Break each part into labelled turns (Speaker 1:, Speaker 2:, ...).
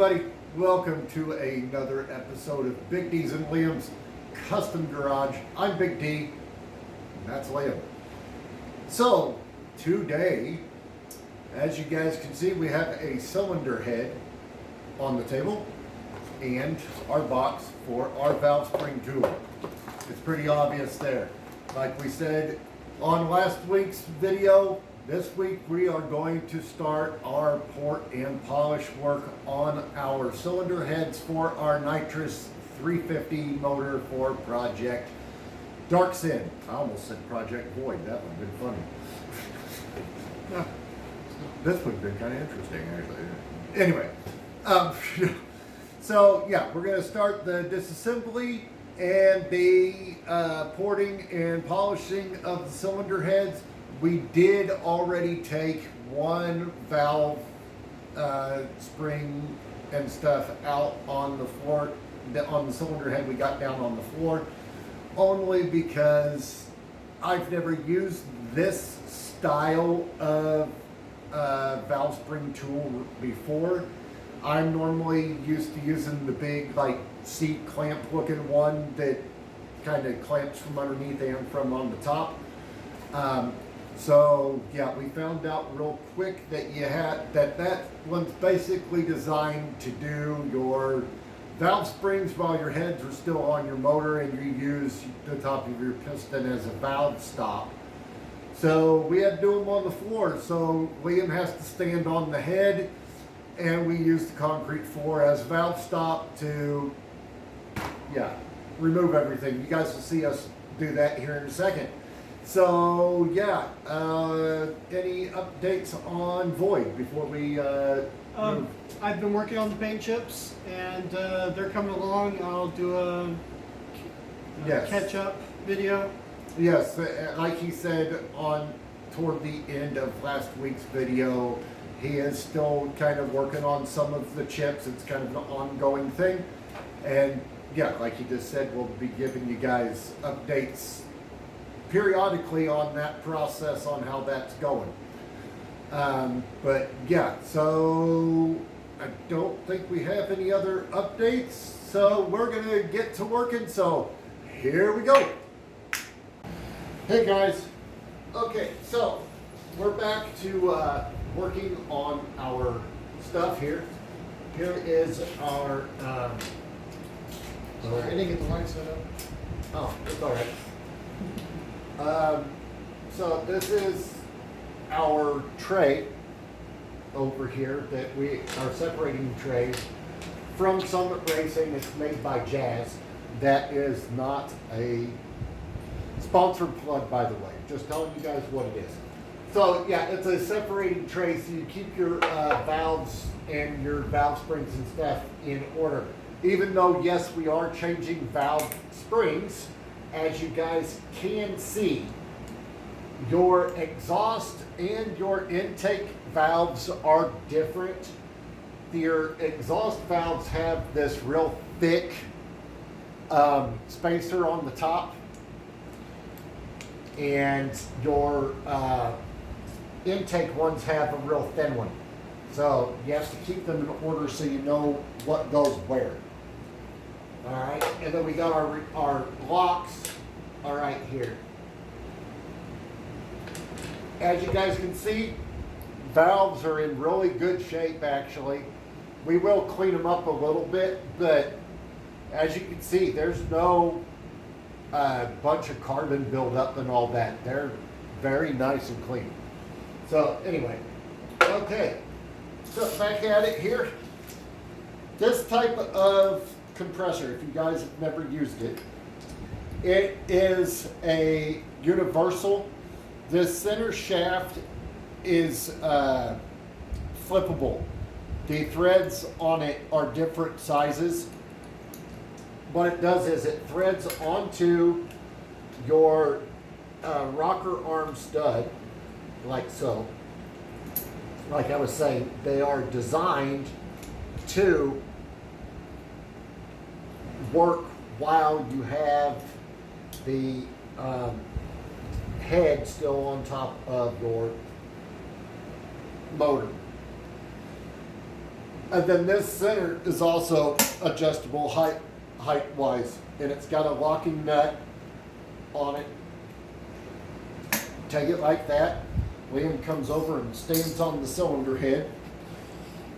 Speaker 1: everybody, welcome to another episode of Big D's and Liam's Custom Garage. I'm Big D, and that's Liam. So, today, as you guys can see, we have a cylinder head on the table and our box for our valve spring tool. It's pretty obvious there. Like we said on last week's video, this week we are going to start our port and polish work on our cylinder heads for our nitrous 350 motor for Project Dark Sin. I almost said Project Void. That would have been funny. This would have been kind of interesting, actually. Anyway, so yeah, we're going to start the disassembly and the porting and polishing of the cylinder heads. We did already take one valve spring and stuff out on the floor, on the cylinder head. We got down on the floor only because I've never used this style of valve spring tool before. I'm normally used to using the big like seat clamp looking one that kind of clamps from underneath and from on the top. So yeah, we found out real quick that you had that one's basically designed to do your valve springs while your heads are still on your motor, and you use the top of your piston as a valve stop. So we had to do them on the floor. So Liam has to stand on the head, and we use the concrete floor as a valve stop to remove everything. You guys will see us do that here in a second. So yeah, any updates on Void before we move?
Speaker 2: I've been working on the paint chips, and they're coming along. I'll do a catch-up video.
Speaker 1: Yes, like he said toward the end of last week's video, he is still kind of working on some of the chips. It's kind of an ongoing thing, and yeah, like he just said, we'll be giving you guys updates periodically on that process, on how that's going. But yeah, so I don't think we have any other updates, so we're gonna get to working. So here we go. Hey guys, okay, so we're back to working on our stuff here. Here is our
Speaker 2: Sorry, I didn't get the light set up.
Speaker 1: oh, it's all right. So this is our tray over here that our separating trays from Summit Racing. It's made by Jazz. That is not a sponsored plug, by the way. Just telling you guys what it is. So yeah, it's a separating tray, so you keep your valves and your valve springs and stuff in order. Even though, yes, we are changing valve springs, as you guys can see, your exhaust and your intake valves are different. Your exhaust valves have this real thick spacer on the top, and your intake ones have a real thin one. So you have to keep them in order so you know what goes where. All right, and then we got our locks, all right, here. As you guys can see, valves are in really good shape, actually. We will clean them up a little bit, but as you can see, there's no bunch of carbon buildup and all that. They're very nice and clean. So anyway, okay, so back at it here. This type of compressor, if you guys have never used it, it is a universal. This center shaft is flippable. The threads on it are different sizes. What it does is it threads onto your rocker arm stud, like so. Like I was saying, they are designed to work while you have the head still on top of your motor. And then this center is also adjustable height wise, and it's got a locking nut on it. Take it like that. Liam comes over and stands on the cylinder head.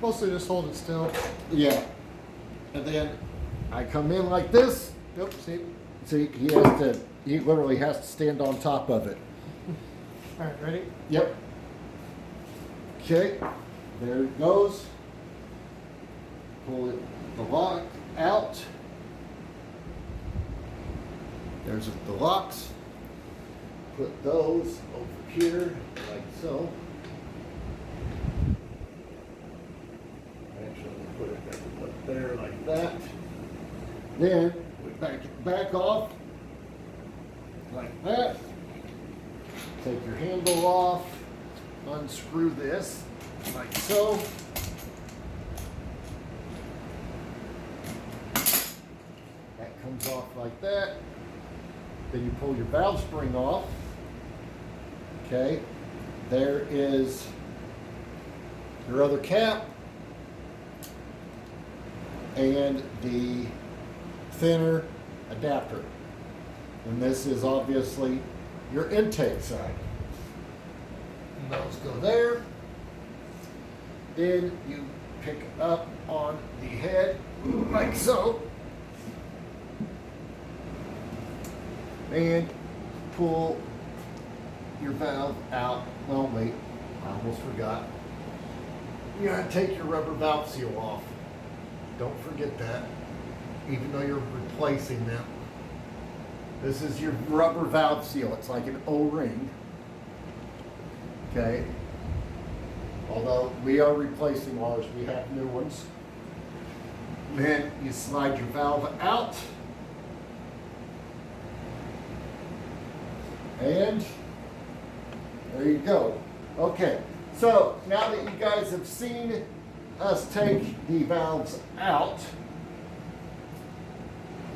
Speaker 2: Mostly just hold it still.
Speaker 1: Yeah. And then I come in like this.
Speaker 2: Nope, see?
Speaker 1: See, he literally has to stand on top of it.
Speaker 2: All right, ready?
Speaker 1: Yep. Okay, there it goes. Pull the lock out. There's the locks. Put those over here, like so. Actually, put it up there like that. Then we back it back off, like that. Take your handle off, unscrew this, like so. That comes off like that. Then you pull your valve spring off. Okay, there is your other cap and the thinner adapter. And this is obviously your intake side. And those go there. Then you pick up on the head like so. And pull your valve out. Well, wait, I almost forgot. You gotta take your rubber valve seal off. Don't forget that, even though you're replacing them. This is your rubber valve seal. It's like an O-ring. Okay. Although we are replacing ours, we have new ones. Then you slide your valve out. And there you go. Okay, so now that you guys have seen us take the valves out,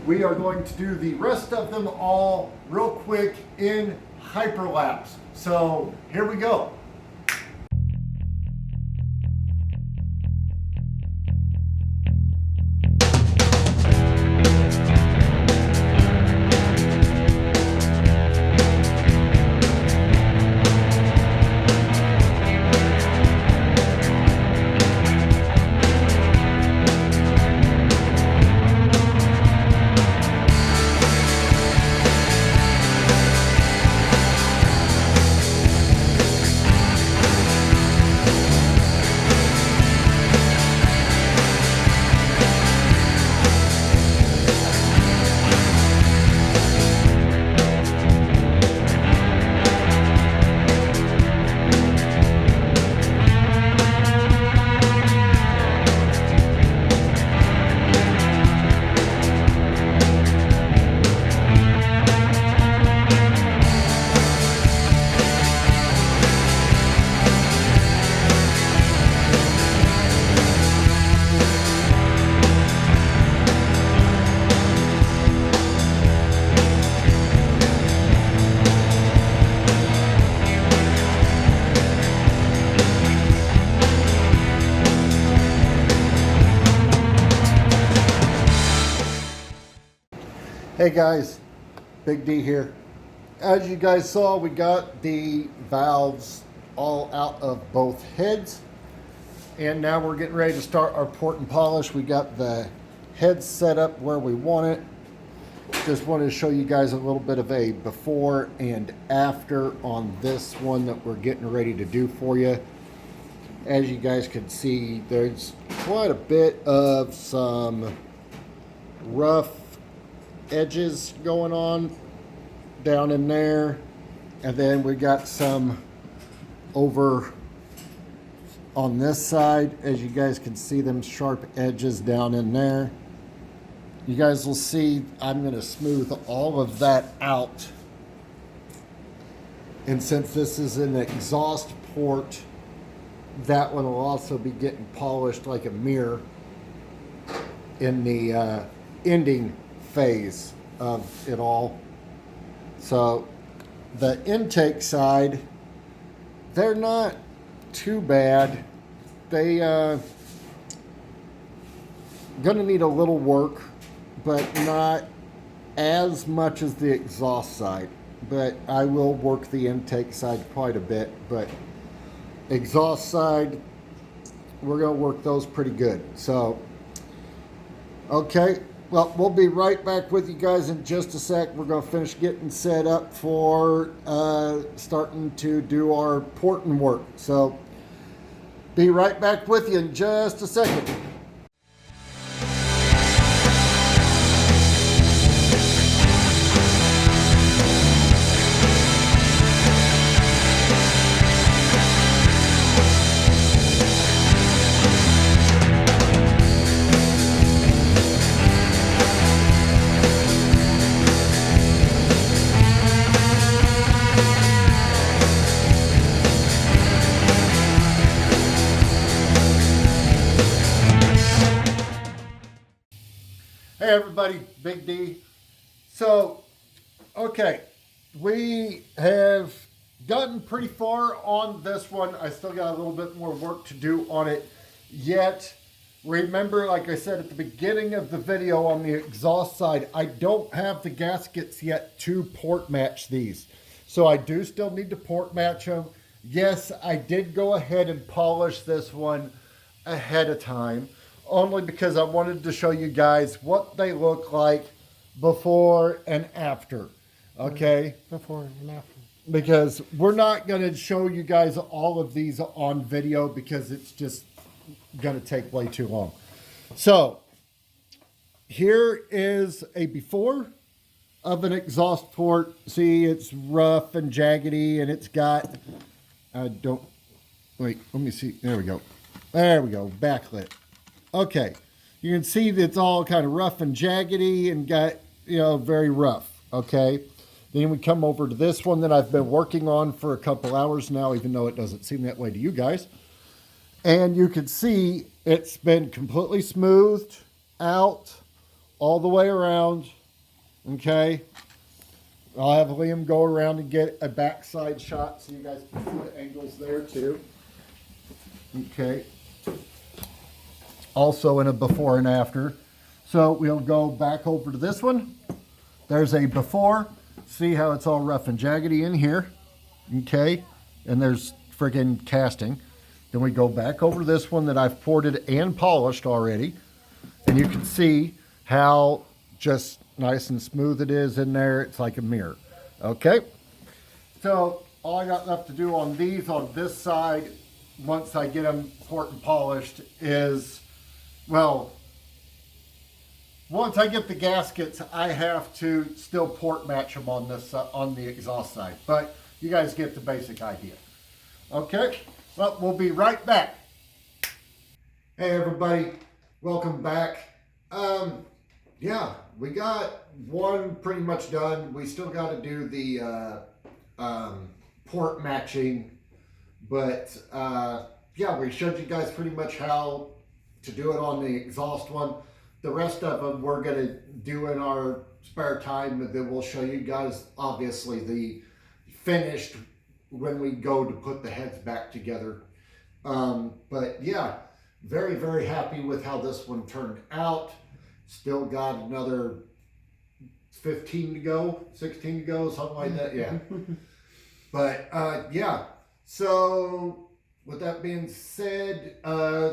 Speaker 1: we are going to do the rest of them all real quick in hyperlapse. So here we go. Hey guys, Big D here. As you guys saw, we got the valves all out of both heads. And now we're getting ready to start our port and polish. We got the head set up where we want it. Just wanted to show you guys a little bit of a before and after on this one that we're getting ready to do for you. As you guys can see, there's quite a bit of some rough edges going on down in there, and then we got some over on this side. As you guys can see, them sharp edges down in there. You guys will see I'm going to smooth all of that out, and since this is an exhaust port, that one will also be getting polished like a mirror in the ending phase of it all. So the intake side, they're not too bad. They gonna need a little work, but not as much as the exhaust side. But I will work the intake side quite a bit. But exhaust side, we're gonna work those pretty good. So, okay. Well, we'll be right back with you guys in just a sec. We're going to finish getting set up for starting to do our porting work. So, be right back with you in just a second. Hey everybody, Big D. So, okay, we have gotten pretty far on this one. I still got a little bit more work to do on it yet. Remember, like I said at the beginning of the video on the exhaust side, I don't have the gaskets yet to port match these. So I do still need to port match them. Yes, I did go ahead and polish this one ahead of time, only because I wanted to show you guys what they look like before and after. Okay?
Speaker 2: Before and after.
Speaker 1: Because we're not going to show you guys all of these on video because it's just going to take way too long. So, here is a before of an exhaust port. See, it's rough and jaggedy, and it's got, wait, let me see. There we go. There we go, backlit. Okay, you can see that it's all kind of rough and jaggedy and got, very rough, okay? Then we come over to this one that I've been working on for a couple hours now, even though it doesn't seem that way to you guys. And you can see it's been completely smoothed out all the way around, okay? I'll have Liam go around and get a backside shot so you guys can see the angles there too. Okay. Also in a before and after. So we'll go back over to this one. There's a before. See how it's all rough and jaggedy in here. Okay. And there's friggin' casting. Then we go back over to this one that I've ported and polished already. And you can see how just nice and smooth it is in there. It's like a mirror. Okay. So all I got left to do on these on this side, once I get them port and polished, is, well, once I get the gaskets, I have to still port match them on this on the exhaust side. But you guys get the basic idea. Okay, well, we'll be right back. Hey everybody, welcome back. Yeah, we got one pretty much done. We still got to do the port matching, but yeah, we showed you guys pretty much how to do it on the exhaust one. The rest of them we're going to do in our spare time, and then we'll show you guys obviously the finished when we go to put the heads back together. But yeah, very, very happy with how this one turned out. Still got another 15 to go, 16 to go, something like that, yeah. But yeah, so with that being said,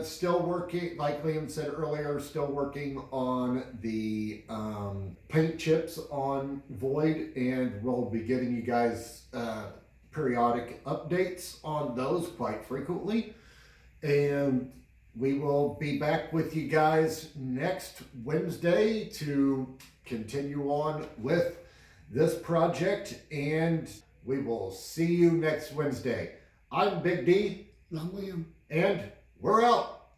Speaker 1: still working, like Liam said earlier, still working on the paint chips on Void, and we'll be giving you guys periodic updates on those quite frequently. And we will be back with you guys next Wednesday to continue on with this project, and we will see you next Wednesday. I'm Big D.
Speaker 2: I'm Liam.
Speaker 1: And we're out.